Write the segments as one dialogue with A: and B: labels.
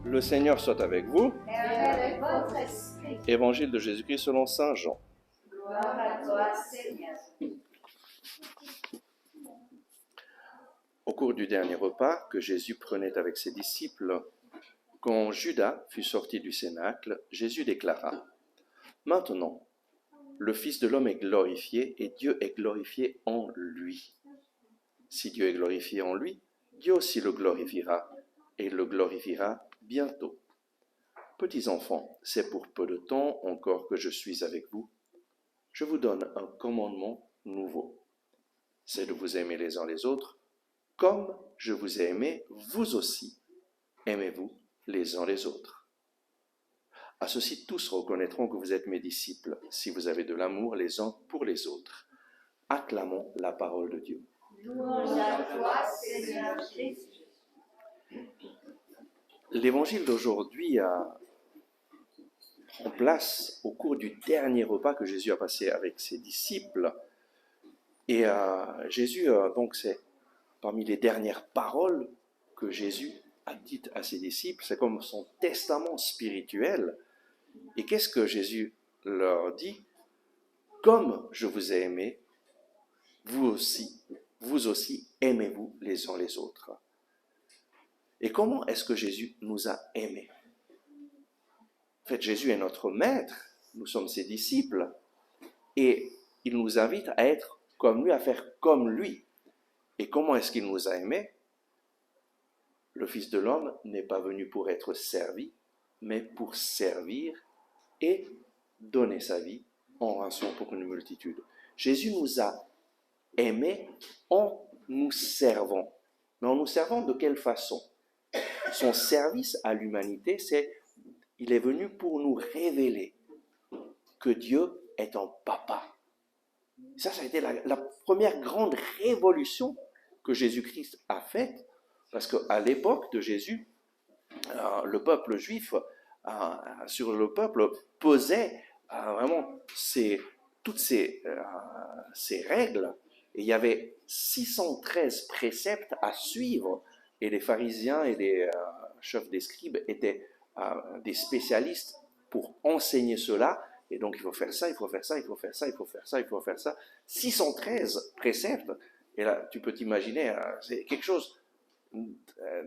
A: Le Seigneur soit avec vous.
B: Et avec votre esprit.
A: Évangile de Jésus-Christ selon saint Jean.
B: Gloire à toi, Seigneur.
A: Au cours du dernier repas que Jésus prenait avec ses disciples, quand Judas fut sorti du cénacle, Jésus déclara : « Maintenant, le Fils de l'homme est glorifié et Dieu est glorifié en lui. Si Dieu est glorifié en lui, Dieu aussi le glorifiera et le glorifiera bientôt. Petits enfants, c'est pour peu de temps encore que je suis avec vous. Je vous donne un commandement nouveau. C'est de vous aimer les uns les autres, comme je vous ai aimé, vous aussi. Aimez-vous les uns les autres. À ceci, tous reconnaîtront que vous êtes mes disciples, si vous avez de l'amour les uns pour les autres. Acclamons la parole de Dieu.
B: Louange à toi, Seigneur Jésus.
A: L'évangile d'aujourd'hui prend place au cours du dernier repas que Jésus a passé avec ses disciples. Et Jésus, donc, c'est parmi les dernières paroles que Jésus a dites à ses disciples. C'est comme son testament spirituel. Et qu'est-ce que Jésus leur dit ? Comme je vous ai aimé, vous aussi, aimez-vous les uns les autres. Et comment est-ce que Jésus nous a aimés ? En fait, Jésus est notre maître, nous sommes ses disciples, et il nous invite à être comme lui, à faire comme lui. Et comment est-ce qu'il nous a aimés ? Le Fils de l'homme n'est pas venu pour être servi, mais pour servir et donner sa vie en rançon pour une multitude. Jésus nous a aimés en nous servant. Mais en nous servant de quelle façon ? Son service à l'humanité, il est venu pour nous révéler que Dieu est un papa. Ça a été la première grande révolution que Jésus-Christ a faite, parce qu'à l'époque de Jésus, le peuple juif, sur le peuple, pesait vraiment toutes ces règles, et il y avait 613 préceptes à suivre, et les pharisiens et les chefs des scribes étaient des spécialistes pour enseigner cela, et donc il faut faire ça, il faut faire ça, il faut faire ça, il faut faire ça, il faut faire ça. 613 préceptes, et là tu peux t'imaginer, c'est quelque chose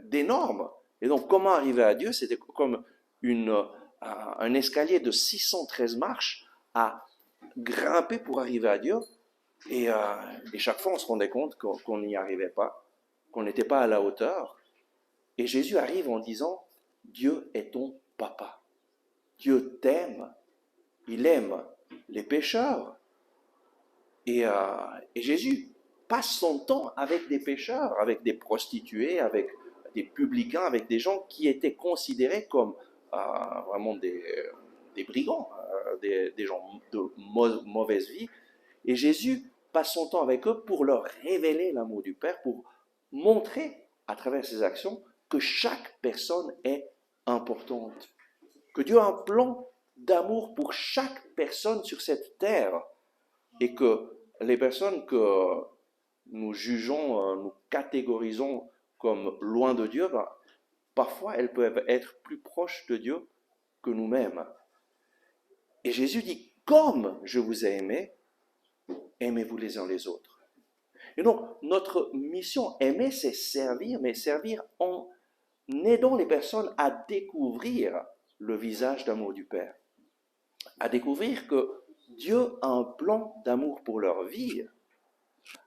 A: d'énorme. Et donc comment arriver à Dieu ? C'était comme un escalier de 613 marches à grimper pour arriver à Dieu, et chaque fois on se rendait compte qu'on n'y arrivait pas, qu'on n'était pas à la hauteur. Et Jésus arrive en disant : Dieu est ton papa. Dieu t'aime. Il aime les pécheurs. Et Jésus passe son temps avec des pécheurs, avec des prostituées, avec des publicains, avec des gens qui étaient considérés comme vraiment des brigands, des gens de mauvaise vie. Et Jésus passe son temps avec eux pour leur révéler l'amour du Père, pour montrer à travers ses actions que chaque personne est importante, que Dieu a un plan d'amour pour chaque personne sur cette terre, et que les personnes que nous jugeons, nous catégorisons comme loin de Dieu, parfois elles peuvent être plus proches de Dieu que nous-mêmes. Et Jésus dit : comme je vous ai aimé, aimez-vous les uns les autres. Et donc, notre mission, aimer, c'est servir, mais servir en aidant les personnes à découvrir le visage d'amour du Père, à découvrir que Dieu a un plan d'amour pour leur vie,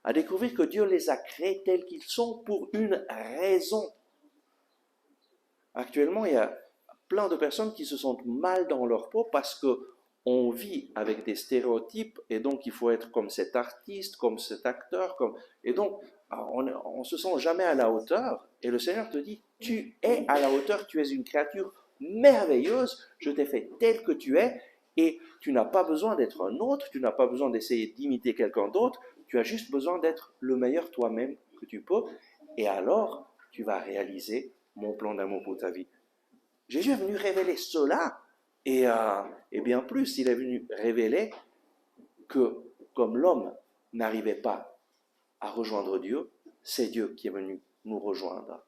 A: à découvrir que Dieu les a créés tels qu'ils sont pour une raison. Actuellement, il y a plein de personnes qui se sentent mal dans leur peau parce qu'on vit avec des stéréotypes, et donc il faut être comme cet artiste, comme cet acteur, et donc on ne se sent jamais à la hauteur. Et le Seigneur te dit : tu es à la hauteur, tu es une créature merveilleuse, je t'ai fait tel que tu es, et tu n'as pas besoin d'être un autre, tu n'as pas besoin d'essayer d'imiter quelqu'un d'autre, tu as juste besoin d'être le meilleur toi-même que tu peux, et alors tu vas réaliser mon plan d'amour pour ta vie. Jésus est venu révéler cela, et bien plus, il est venu révéler que comme l'homme n'arrivait pas à rejoindre Dieu, c'est Dieu qui est venu nous rejoindre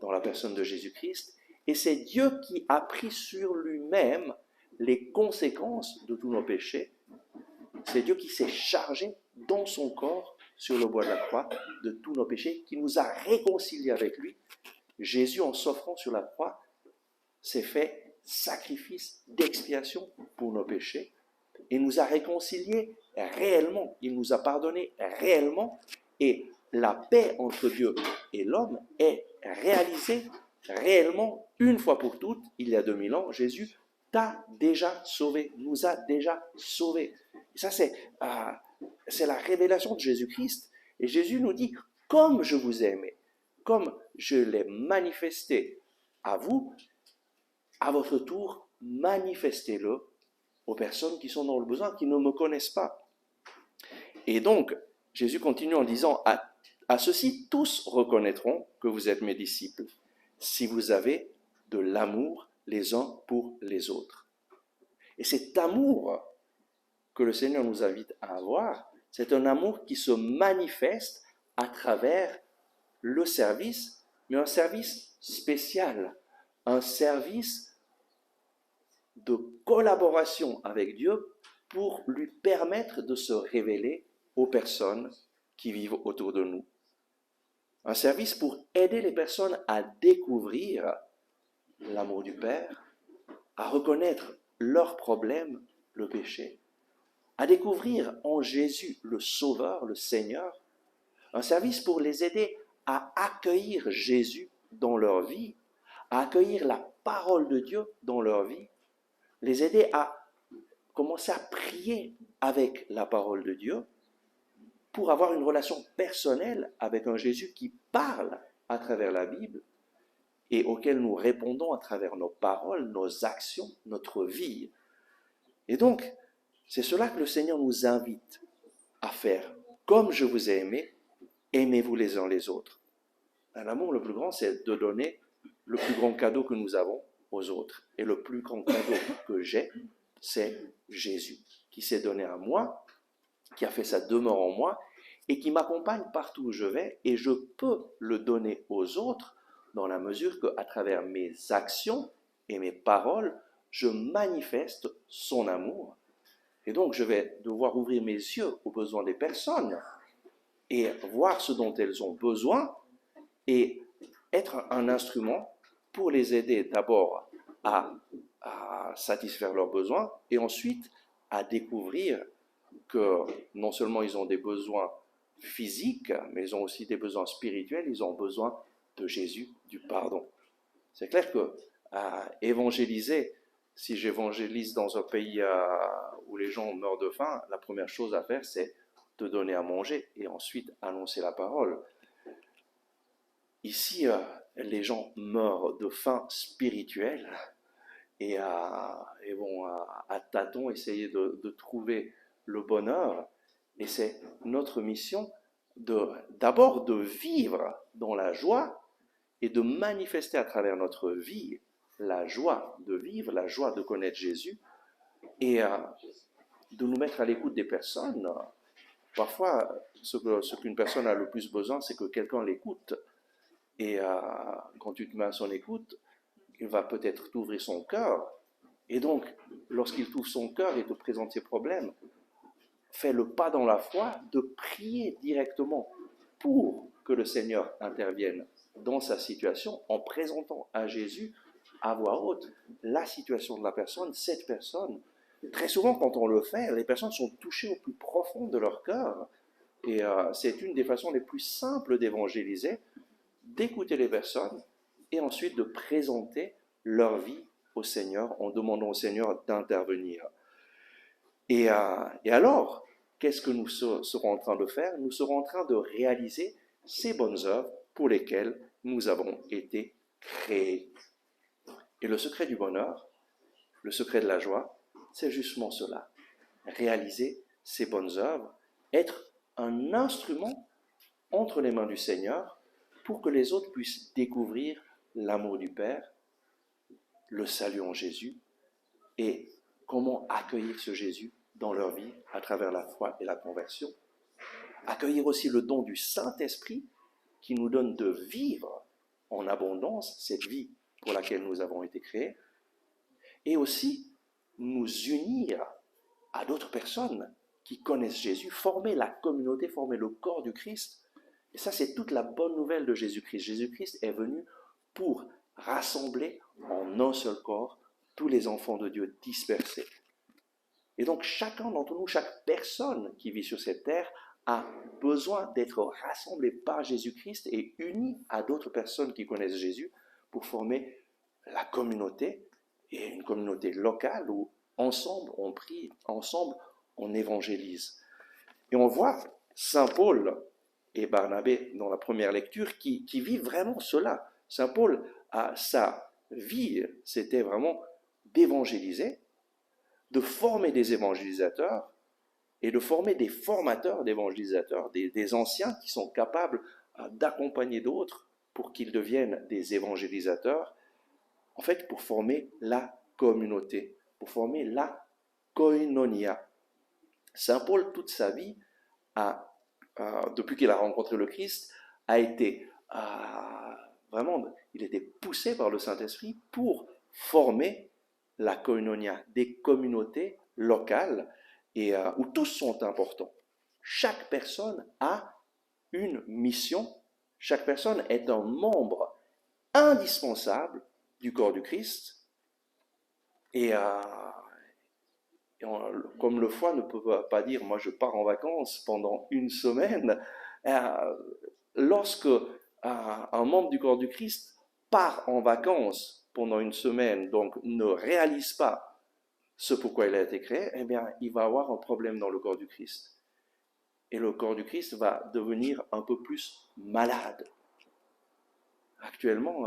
A: dans la personne de Jésus-Christ, Et c'est Dieu qui a pris sur lui-même les conséquences de tous nos péchés. C'est Dieu qui s'est chargé dans son corps, sur le bois de la croix, de tous nos péchés, qui nous a réconciliés avec lui. Jésus, en s'offrant sur la croix, s'est fait sacrifice d'expiation pour nos péchés et nous a réconciliés réellement. Il nous a pardonné réellement et la paix entre Dieu et l'homme est réalisée réellement une fois pour toutes. Il y a 2000 ans, Jésus t'a déjà sauvé, nous a déjà sauvés. Et ça, c'est la révélation de Jésus-Christ. Et Jésus nous dit, comme je vous ai aimé, comme je l'ai manifesté à vous, à votre tour, manifestez-le aux personnes qui sont dans le besoin, qui ne me connaissent pas. Et donc, Jésus continue en disant, à ceux-ci, tous reconnaîtront que vous êtes mes disciples, si vous avez de l'amour les uns pour les autres. Et cet amour que le Seigneur nous invite à avoir, c'est un amour qui se manifeste à travers le service, mais un service spécial, un service de collaboration avec Dieu pour lui permettre de se révéler aux personnes qui vivent autour de nous. Un service pour aider les personnes à découvrir l'amour du Père, à reconnaître leurs problèmes, le péché, à découvrir en Jésus le Sauveur, le Seigneur. Un service pour les aider à accueillir Jésus dans leur vie, à accueillir la parole de Dieu dans leur vie, les aider à commencer à prier avec la parole de Dieu pour avoir une relation personnelle avec un Jésus qui parle à travers la Bible et auquel nous répondons à travers nos paroles, nos actions, notre vie. Et donc, c'est cela que le Seigneur nous invite à faire. Comme je vous ai aimé, aimez-vous les uns les autres. L'amour le plus grand, c'est de donner le plus grand cadeau que nous avons aux autres. Et le plus grand cadeau que j'ai, c'est Jésus, qui s'est donné à moi, qui a fait sa demeure en moi, et qui m'accompagne partout où je vais, et je peux le donner aux autres dans la mesure qu'à travers mes actions et mes paroles, je manifeste son amour. Et donc, je vais devoir ouvrir mes yeux aux besoins des personnes et voir ce dont elles ont besoin et être un instrument pour les aider d'abord à satisfaire leurs besoins et ensuite à découvrir que non seulement ils ont des besoins physiques, mais ils ont aussi des besoins spirituels, ils ont besoin de Jésus, du pardon. C'est clair que évangéliser, si j'évangélise dans un pays où les gens meurent de faim, la première chose à faire, c'est de donner à manger et ensuite annoncer la parole. Ici, les gens meurent de faim spirituelle et vont à tâtons essayer de trouver le bonheur. Et c'est notre mission d'abord de vivre dans la joie et de manifester à travers notre vie la joie de vivre, la joie de connaître Jésus et de nous mettre à l'écoute des personnes. Parfois, ce qu'une personne a le plus besoin, c'est que quelqu'un l'écoute. Et quand tu te mets à son écoute, il va peut-être t'ouvrir son cœur. Et donc, lorsqu'il t'ouvre son cœur et te présente ses problèmes, fais le pas dans la foi de prier directement pour que le Seigneur intervienne dans sa situation en présentant à Jésus à voix haute la situation de la personne, cette personne. Très souvent, quand on le fait, les personnes sont touchées au plus profond de leur cœur. Et c'est une des façons les plus simples d'évangéliser, d'écouter les personnes et ensuite de présenter leur vie au Seigneur en demandant au Seigneur d'intervenir. Et alors, qu'est-ce que nous serons en train de faire? Nous serons en train de réaliser ces bonnes œuvres pour lesquelles nous avons été créés. Et le secret du bonheur, le secret de la joie, c'est justement cela. Réaliser ces bonnes œuvres, être un instrument entre les mains du Seigneur pour que les autres puissent découvrir l'amour du Père, le salut en Jésus et comment accueillir ce Jésus dans leur vie à travers la foi et la conversion. Accueillir aussi le don du Saint-Esprit qui nous donne de vivre en abondance cette vie pour laquelle nous avons été créés, et aussi nous unir à d'autres personnes qui connaissent Jésus, former la communauté, former le corps du Christ. Et ça, c'est toute la bonne nouvelle de Jésus-Christ. Jésus-Christ est venu pour rassembler en un seul corps tous les enfants de Dieu dispersés. Et donc, chacun d'entre nous, chaque personne qui vit sur cette terre a besoin d'être rassemblée par Jésus-Christ et unie à d'autres personnes qui connaissent Jésus pour former la communauté, et une communauté locale où ensemble on prie, ensemble on évangélise. Et on voit Saint Paul et Barnabé dans la première lecture qui vivent vraiment cela. Saint Paul, sa vie, c'était vraiment d'évangéliser, de former des évangélisateurs et de former des formateurs d'évangélisateurs, des anciens qui sont capables d'accompagner d'autres pour qu'ils deviennent des évangélisateurs, en fait pour former la communauté, pour former la koinonia. Saint Paul, toute sa vie, depuis qu'il a rencontré le Christ, a été vraiment, il était poussé par le Saint-Esprit pour former la koinonia, des communautés locales et où tous sont importants. Chaque personne a une mission, chaque personne est un membre indispensable du corps du Christ et comme le foie ne peut pas dire « moi je pars en vacances pendant une semaine », lorsque un membre du corps du Christ part en vacances pendant une semaine, donc ne réalise pas ce pourquoi il a été créé, eh bien il va avoir un problème dans le corps du Christ. Et le corps du Christ va devenir un peu plus malade. Actuellement,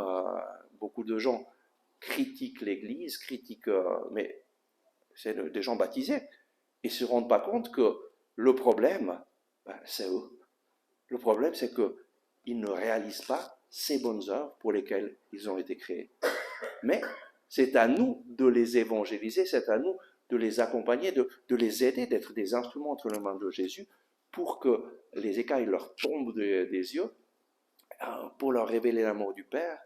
A: beaucoup de gens critiquent l'Église, mais c'est des gens baptisés, et ne se rendent pas compte que le problème, c'est eux. Le problème, c'est qu'ils ne réalisent pas ces bonnes œuvres pour lesquelles ils ont été créés. Mais c'est à nous de les évangéliser, c'est à nous de les accompagner, de les aider, d'être des instruments entre les mains de Jésus pour que les écailles leur tombent des yeux, pour leur révéler l'amour du Père,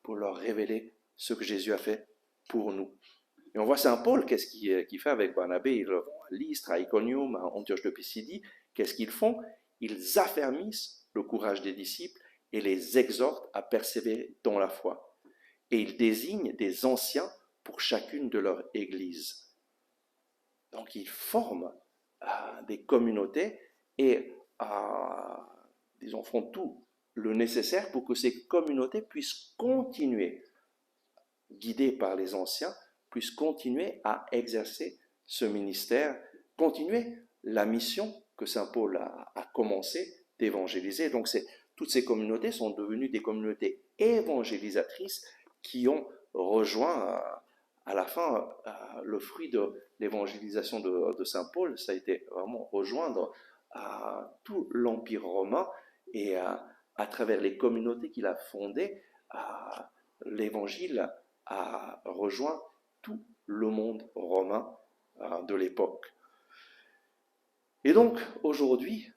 A: pour leur révéler ce que Jésus a fait pour nous. Et on voit Saint Paul, qu'est-ce qu'il fait avec Barnabé? Ils vont à Lystre, à Iconium, à Antioche de Pisidie. Qu'est-ce qu'ils font? Ils affermissent le courage des disciples et les exhortent à persévérer dans la foi. Et ils désignent des anciens pour chacune de leurs églises. Donc ils forment des communautés et ils en font tout le nécessaire pour que ces communautés puissent continuer, guidées par les anciens, puissent continuer à exercer ce ministère, continuer la mission que Saint Paul a commencé d'évangéliser. Donc toutes ces communautés sont devenues des communautés évangélisatrices qui ont rejoint à la fin le fruit de l'évangélisation de Saint Paul. Ça a été vraiment rejoindre tout l'Empire romain et à travers les communautés qu'il a fondées, l'Évangile a rejoint tout le monde romain de l'époque. Et donc, aujourd'hui,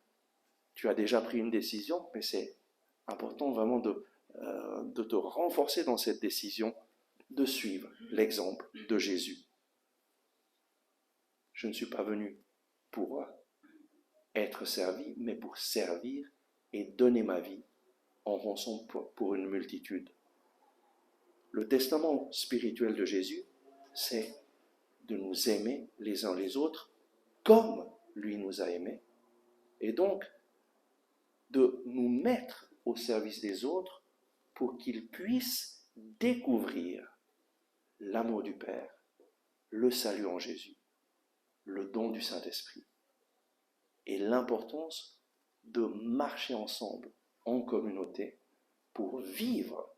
A: tu as déjà pris une décision, mais c'est important vraiment de te renforcer dans cette décision, de suivre l'exemple de Jésus. Je ne suis pas venu pour être servi, mais pour servir et donner ma vie en rançon pour une multitude. Le testament spirituel de Jésus, c'est de nous aimer les uns les autres comme lui nous a aimés, et donc de nous mettre au service des autres pour qu'ils puissent découvrir l'amour du Père, le salut en Jésus, le don du Saint-Esprit, et l'importance de marcher ensemble en communauté pour vivre,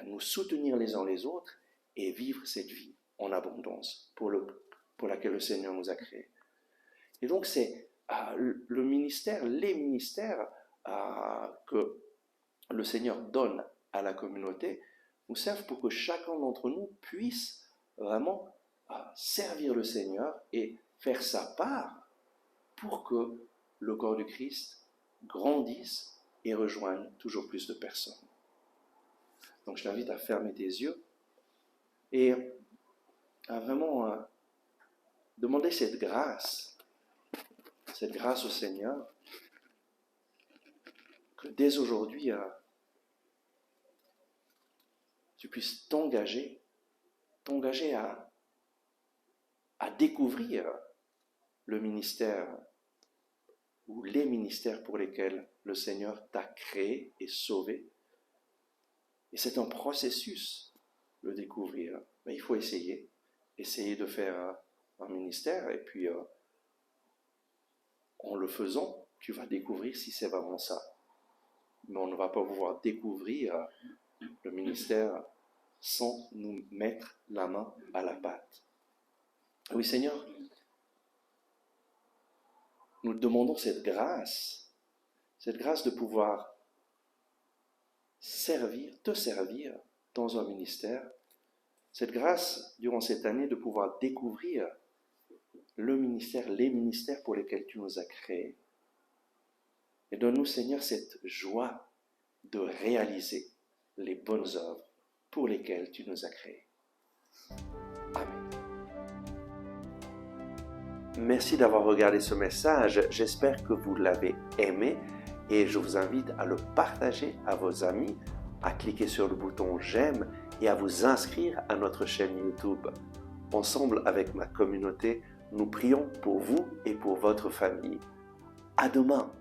A: nous soutenir les uns les autres et vivre cette vie en abondance pour laquelle le Seigneur nous a créés. Et donc c'est les ministères que le Seigneur donne à la communauté nous servent pour que chacun d'entre nous puisse vraiment servir le Seigneur et faire sa part pour que le corps du Christ grandisse et rejoigne toujours plus de personnes. Donc je t'invite à fermer tes yeux et à vraiment demander cette grâce au Seigneur, que dès aujourd'hui, tu puisses t'engager à découvrir le ministère ou les ministères pour lesquels le Seigneur t'a créé et sauvé. Et c'est un processus, le découvrir. Mais il faut essayer de faire un ministère, et puis en le faisant, tu vas découvrir si c'est vraiment ça. Mais on ne va pas pouvoir découvrir le ministère sans nous mettre la main à la pâte. Oui, Seigneur, nous demandons cette grâce de pouvoir te servir dans un ministère, cette grâce durant cette année de pouvoir découvrir le ministère, les ministères pour lesquels tu nous as créés. Et donne-nous, Seigneur, cette joie de réaliser les bonnes œuvres pour lesquelles tu nous as créés. Amen. Merci d'avoir regardé ce message. J'espère que vous l'avez aimé et je vous invite à le partager à vos amis, à cliquer sur le bouton j'aime et à vous inscrire à notre chaîne YouTube. Ensemble avec ma communauté, nous prions pour vous et pour votre famille. À demain!